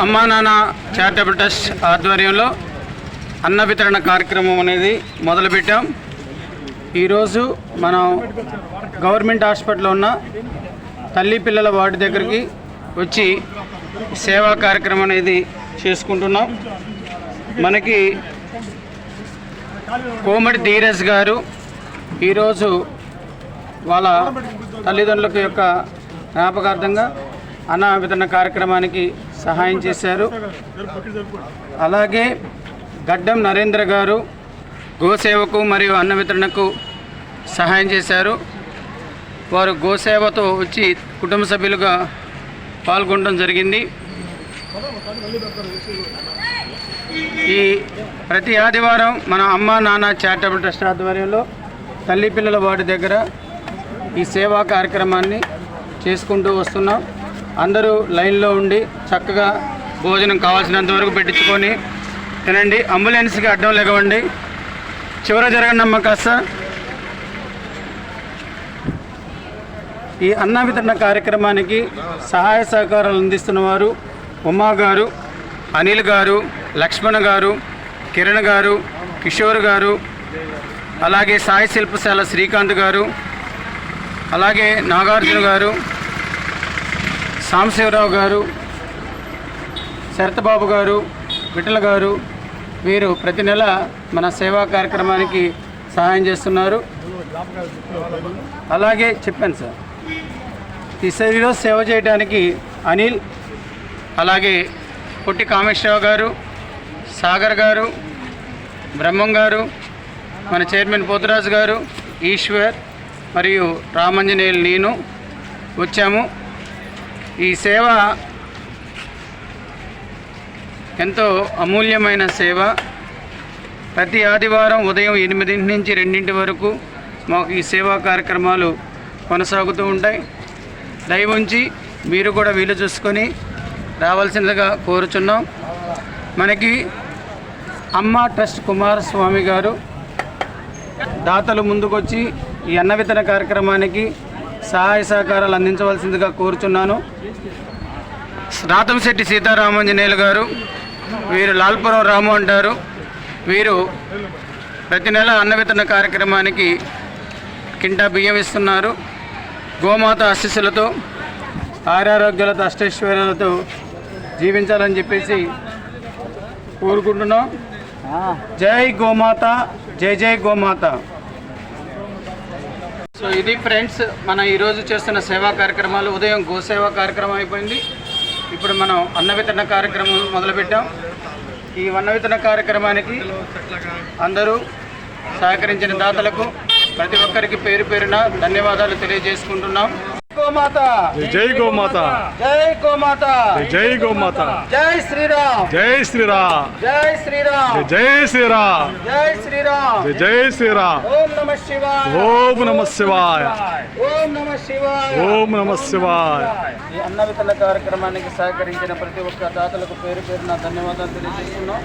అమ్మా నాన్న charitable trust ఆధ్వర్యంలో అన్న వితరణ కార్యక్రమం అనేది మొదలుపెట్టాం. ఈరోజు మనం గవర్నమెంట్ హాస్పిటల్లో ఉన్న తల్లి పిల్లల వార్డు దగ్గరికి వచ్చి సేవా కార్యక్రమం అనేది చేసుకుంటున్నాం. మనకి కోమటి ధీరజ్ గారు ఈరోజు వాళ్ళ తల్లిదండ్రుల యొక్క జ్ఞాపకార్థంగా అన్న వితరణ కార్యక్రమానికి సహాయం చేశారు. అలాగే గడ్డం నరేంద్ర గారు గోసేవకు మరియు అన్న వితరణకు సహాయం చేశారు. వారు గోసేవతో వచ్చి కుటుంబ సభ్యులుగా పాల్గొనడం జరిగింది. ఈ ప్రతి ఆదివారం మన అమ్మా నాన్న చారిటబుల్ ట్రస్ట్ ఆధ్వర్యంలో తల్లి పిల్లల వార్డు దగ్గర ఈ సేవా కార్యక్రమాన్ని చేసుకుంటూ వస్తున్నాం. అందరూ లైన్లో ఉండి చక్కగా భోజనం కావాల్సినంత వరకు పెట్టించుకొని తినండి. అంబులెన్స్కి అడ్డం లేవండి. చివర జరగండి అమ్మ కాస్త. ఈ అన్న వితరణ కార్యక్రమానికి సహాయ సహకారాలు అందిస్తున్న వారు ఉమా గారు, అనిల్ గారు, లక్ష్మణ గారు, కిరణ్ గారు, కిషోర్ గారు, అలాగే సాయి శిల్పశాల శ్రీకాంత్ గారు, అలాగే నాగార్జున గారు, సాంశివరావు గారు, శరత్బాబు గారు, విఠల గారు, వీరు ప్రతి నెల మన సేవా కార్యక్రమానికి సహాయం చేస్తున్నారు. అలాగే చెప్పాను సార్, ఈ శరీరంలో సేవ చేయడానికి అనిల్, అలాగే పొట్టి కామేశ్వరరావు గారు, సాగర్ గారు, బ్రహ్మం గారు, మన చైర్మన్ పోతురాజు గారు, ఈశ్వర్ మరియు రామంజనేయులు నేను వచ్చాము. ఈ సేవ ఎంతో అమూల్యమైన సేవ. ప్రతి ఆదివారం ఉదయం 8 నుంచి 2 వరకు మాకు ఈ సేవా కార్యక్రమాలు కొనసాగుతూ ఉంటాయి. దయవుంచి మీరు కూడా వీలు చూసుకొని రావాల్సిందిగా కోరుచున్నాం. మనకి అమ్మ ట్రస్ట్ కుమారస్వామి గారు దాతలు ముందుకొచ్చి ఈ అన్న వితరణ కార్యక్రమానికి సహాయ సహకారాలు అందించవలసిందిగా కోరుచున్నాను. రాతంశెట్టి సీతారామంజనేయులు గారు, వీరు లాల్పురం రాము అంటారు. వీరు ప్రతి నెల అన్న వితరణ కార్యక్రమానికి కింటా బియ్యం ఇస్తున్నారు. గోమాత ఆశీస్సులతో ఆరోగ్యాలతో అష్టైశ్వర్యాలతో జీవించాలని చెప్పేసి కోరుకుంటున్నాం. జై గోమాత, జై జై గోమాత. సో ఇది ఫ్రెండ్స్, మనం ఈరోజు చేస్తున్న సేవా కార్యక్రమాలు. ఉదయం గోసేవా కార్యక్రమం అయిపోయింది. ఇప్పుడు మనం అన్న వితరణ కార్యక్రమం మొదలుపెట్టాం. ఈ అన్న వితరణ కార్యక్రమానికి అందరూ సహకరించిన దాతలకు ప్రతి ఒక్కరికి పేరు పేరున ధన్యవాదాలు తెలియజేసుకుంటున్నాం. గోమాత, జై గోమాత, జై గోమాత, జై గోమాత, జై శ్రీరామ్, జై శ్రీరామ్, జై శ్రీరామ్, జై శ్రీరామ్, జై శ్రీరామ్, జై శ్రీరామ్. ఓం నమ శివాయ, ఓం నమ శివాయ, ఓం నమ శివాయ, ఓం నమ శివాయ. ఈ అన్న వితరణ కార్యక్రమానికి సహకరించిన ప్రతి ఒక్క దాతలకు పేరు పేరున ధన్యవాదాలు తెలియజేస్తున్నాం.